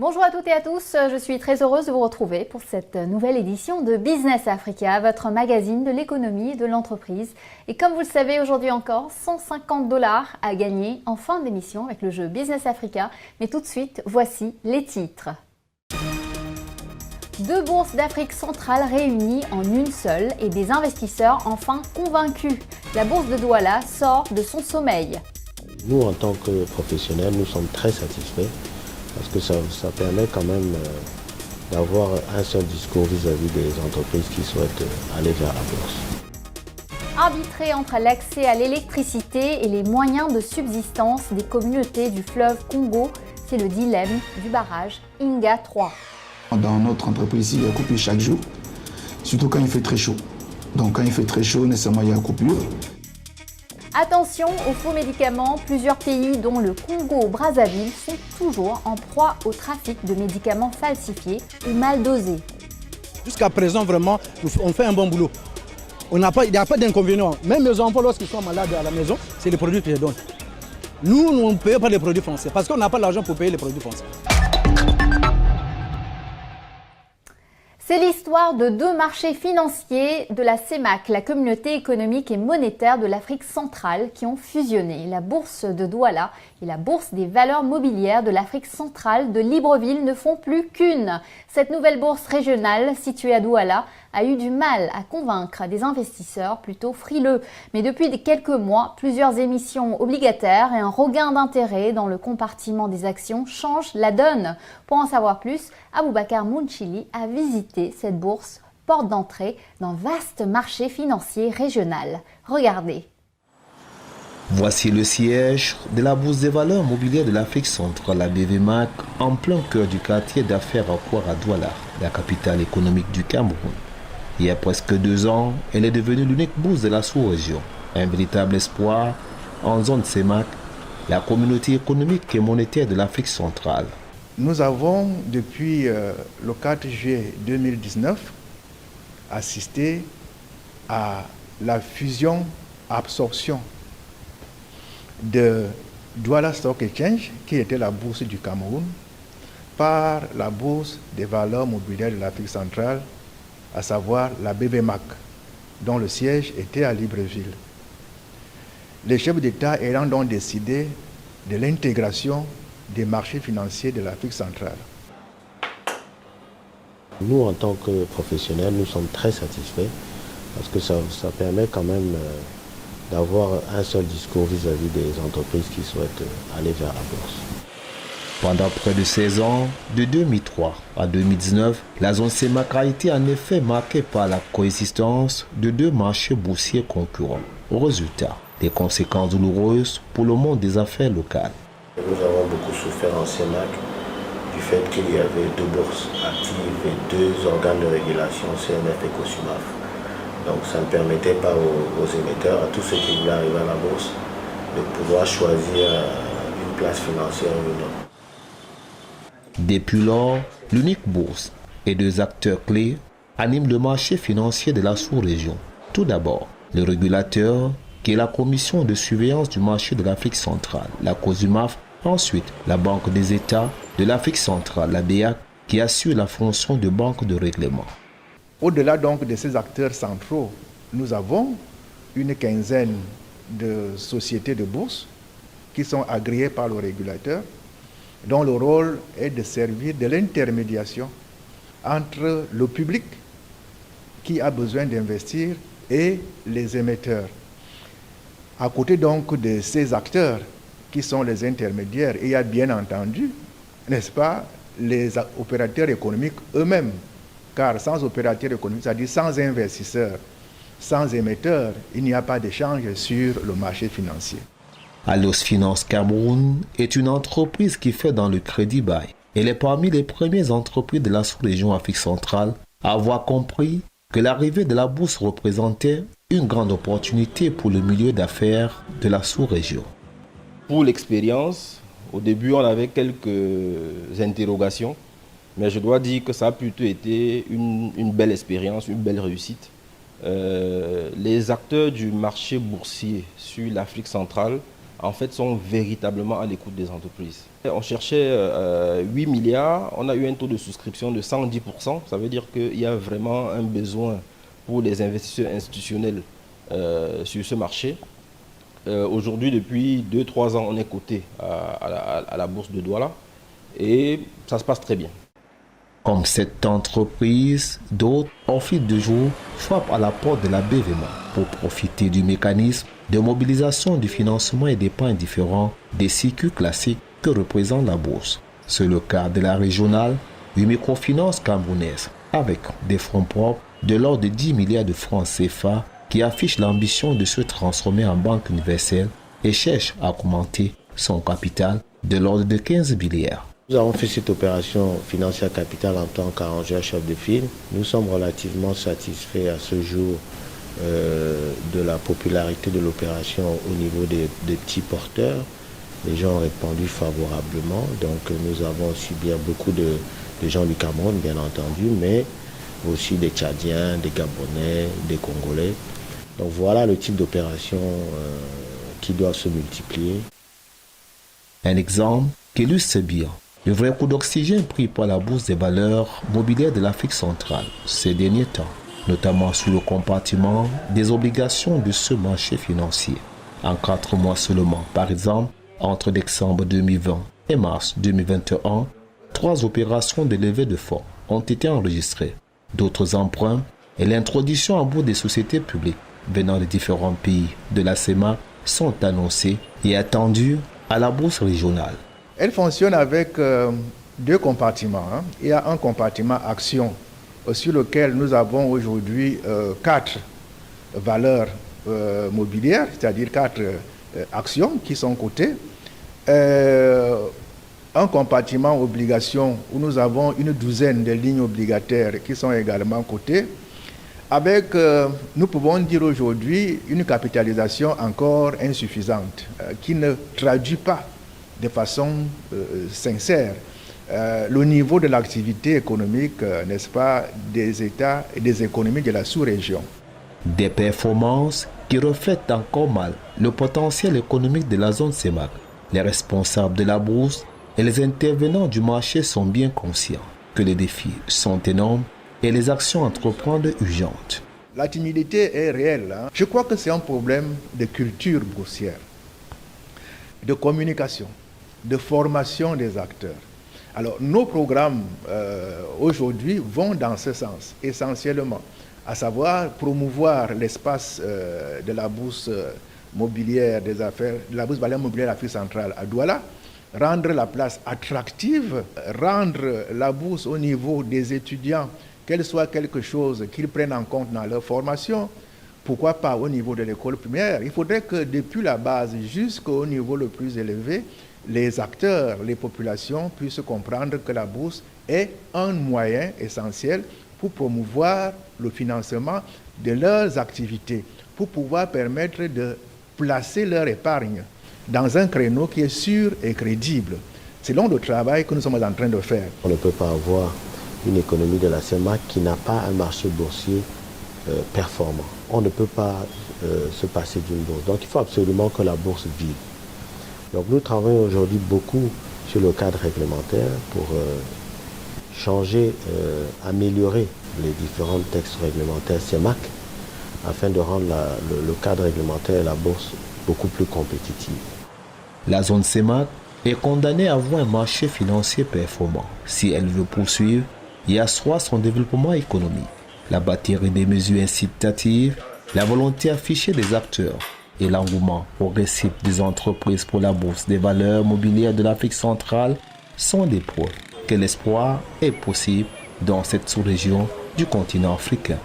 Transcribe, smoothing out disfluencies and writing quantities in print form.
Bonjour à toutes et à tous, je suis très heureuse de vous retrouver pour cette nouvelle édition de Business Africa, votre magazine de l'économie et de l'entreprise. Et comme vous le savez, aujourd'hui encore, 150 $ à gagner en fin d'émission avec le jeu Business Africa. Mais tout de suite, voici les titres. Deux bourses d'Afrique centrale réunies en une seule et des investisseurs enfin convaincus. La bourse de Douala sort de son sommeil. Nous, en tant que professionnels, nous sommes très satisfaits parce que ça permet quand même d'avoir un seul discours vis-à-vis des entreprises qui souhaitent aller vers la bourse. Arbitrer entre l'accès à l'électricité et les moyens de subsistance des communautés du fleuve Congo, c'est le dilemme du barrage Inga 3. Dans notre entreprise ici, il y a coupure chaque jour, surtout quand il fait très chaud. Donc quand il fait très chaud, nécessairement il y a coupure. Attention aux faux médicaments, plusieurs pays dont le Congo-Brazzaville sont toujours en proie au trafic de médicaments falsifiés ou mal dosés. Jusqu'à présent, vraiment, on fait un bon boulot. Il n'y a pas d'inconvénient. Même mes enfants, lorsqu'ils sont malades à la maison, c'est les produits que je donne. Nous, on ne paye pas les produits français parce qu'on n'a pas l'argent pour payer les produits français. C'est l'histoire de deux marchés financiers de la CEMAC, la communauté économique et monétaire de l'Afrique centrale, qui ont fusionné. La bourse de Douala et la bourse des valeurs mobilières de l'Afrique centrale de Libreville ne font plus qu'une. Cette nouvelle bourse régionale, située à Douala, a eu du mal à convaincre des investisseurs plutôt frileux. Mais depuis quelques mois, plusieurs émissions obligataires et un regain d'intérêt dans le compartiment des actions changent la donne. Pour en savoir plus, Aboubakar Mounchili a visité cette bourse, porte d'entrée d'un vaste marché financier régional. Regardez. Voici le siège de la Bourse des valeurs mobilières de l'Afrique centrale, la BVMAC, en plein cœur du quartier d'affaires à Douala, la capitale économique du Cameroun. Il y a presque 2 ans, elle est devenue l'unique bourse de la sous-région. Un véritable espoir en zone CEMAC, la communauté économique et monétaire de l'Afrique centrale. Nous avons, depuis le 4 juillet 2019, assisté à la fusion-absorption de Douala Stock Exchange, qui était la bourse du Cameroun, par la bourse des valeurs mobilières de l'Afrique centrale, à savoir la BVMAC, dont le siège était à Libreville. Les chefs d'État ayant donc décidé de l'intégration des marchés financiers de l'Afrique centrale. Nous, en tant que professionnels, nous sommes très satisfaits parce que ça permet quand même d'avoir un seul discours vis-à-vis des entreprises qui souhaitent aller vers la bourse. Pendant près de 16 ans, de 2003 à 2019, la zone CEMAC a été en effet marquée par la coexistence de deux marchés boursiers concurrents. Au résultat, des conséquences douloureuses pour le monde des affaires locales. Nous avons beaucoup souffert en CEMAC du fait qu'il y avait 2 bourses actives et 2 organes de régulation, CNF et COSUMAF. Donc ça ne permettait pas aux émetteurs, à tous ceux qui voulaient arriver à la bourse, de pouvoir choisir une place financière ou une autre. Depuis lors, l'unique bourse et 2 acteurs clés animent le marché financier de la sous-région. Tout d'abord, le régulateur, qui est la commission de surveillance du marché de l'Afrique centrale, la COSUMAF. Ensuite, la Banque des États de l'Afrique centrale, la BEAC, qui assure la fonction de banque de règlement. Au-delà donc de ces acteurs centraux, nous avons une quinzaine de sociétés de bourse qui sont agréées par le régulateur, dont le rôle est de servir de l'intermédiation entre le public qui a besoin d'investir et les émetteurs. À côté donc de ces acteurs qui sont les intermédiaires, il y a bien entendu, n'est-ce pas, les opérateurs économiques eux-mêmes. Car sans opérateurs économiques, c'est-à-dire sans investisseurs, sans émetteurs, il n'y a pas d'échange sur le marché financier. Allos Finance Cameroun est une entreprise qui fait dans le crédit bail. Elle est parmi les premières entreprises de la sous-région Afrique centrale à avoir compris que l'arrivée de la bourse représentait une grande opportunité pour le milieu d'affaires de la sous-région. Pour l'expérience, au début on avait quelques interrogations, Mais je dois dire que ça a plutôt été une belle expérience, une belle réussite. Les acteurs du marché boursier sur l'Afrique centrale, en fait, sont véritablement à l'écoute des entreprises. On cherchait 8 milliards, on a eu un taux de souscription de 110%. Ça veut dire qu'il y a vraiment un besoin pour les investisseurs institutionnels sur ce marché. Aujourd'hui, depuis 2-3 ans, on est coté à la bourse de Douala et ça se passe très bien. Comme cette entreprise, d'autres, au fil du jour, frappent à la porte de la BVMA pour profiter du mécanisme de mobilisation du financement et d'épargne différents des cycles classiques que représente la bourse. C'est le cas de la régionale, une microfinance camerounaise, avec des fonds propres de l'ordre de 10 milliards de francs CFA qui affiche l'ambition de se transformer en banque universelle et cherche à augmenter son capital de l'ordre de 15 milliards. Nous avons fait cette opération financière capitale en tant qu'arrangeur chef de file. Nous sommes relativement satisfaits à ce jour de la popularité de l'opération au niveau des petits porteurs. Les gens ont répondu favorablement. Donc nous avons aussi bien beaucoup de gens du Cameroun, bien entendu, mais aussi des Tchadiens, des Gabonais, des Congolais. Donc voilà le type d'opération qui doit se multiplier. Un exemple qui illustre bien le vrai coup d'oxygène pris par la bourse des valeurs mobilières de l'Afrique centrale ces derniers temps, notamment sur le compartiment des obligations de ce marché financier. En 4 mois seulement, par exemple, entre décembre 2020 et mars 2021, 3 opérations de levée de fonds ont été enregistrées. D'autres emprunts et l'introduction en bourse des sociétés publiques venant de différents pays de la CEMAC sont annoncés et attendus à la bourse régionale. Elle fonctionne avec 2 compartiments. Il y a un compartiment action sur lequel nous avons aujourd'hui 4 valeurs mobilières, c'est-à-dire 4 actions qui sont cotées. Un compartiment obligation où nous avons une douzaine de lignes obligataires qui sont également cotées, avec, nous pouvons dire aujourd'hui, une capitalisation encore insuffisante, qui ne traduit pas de façon sincère le niveau de l'activité économique, n'est-ce pas, des États et des économies de la sous-région. Des performances qui reflètent encore mal le potentiel économique de la zone CEMAC. Les responsables de la bourse et les intervenants du marché sont bien conscients que les défis sont énormes et les actions à entreprendre urgentes. La timidité est réelle. Je crois que c'est un problème de culture boursière, de communication, de formation des acteurs. Alors, nos programmes aujourd'hui vont dans ce sens, essentiellement, à savoir promouvoir l'espace de la bourse mobilière des affaires, de la bourse valeur mobilière de l'Afrique centrale à Douala, rendre la place attractive, rendre la bourse au niveau des étudiants, qu'elle soit quelque chose qu'ils prennent en compte dans leur formation, pourquoi pas au niveau de l'école primaire. Il faudrait que depuis la base jusqu'au niveau le plus élevé, les acteurs, les populations puissent comprendre que la bourse est un moyen essentiel pour promouvoir le financement de leurs activités, pour pouvoir permettre de placer leur épargne dans un créneau qui est sûr et crédible. C'est donc le travail que nous sommes en train de faire. On ne peut pas avoir une économie de la CEMAC qui n'a pas un marché boursier performant. On ne peut pas se passer d'une bourse. Donc il faut absolument que la bourse vive. Donc nous travaillons aujourd'hui beaucoup sur le cadre réglementaire pour changer, améliorer les différents textes réglementaires CEMAC afin de rendre le cadre réglementaire et la bourse beaucoup plus compétitive. La zone CEMAC est condamnée à avoir un marché financier performant si elle veut poursuivre et asseoir son développement économique. La batterie des mesures incitatives, la volonté affichée des acteurs et l'engouement progressif des entreprises pour la bourse des valeurs mobilières de l'Afrique centrale sont des preuves que l'espoir est possible dans cette sous-région du continent africain.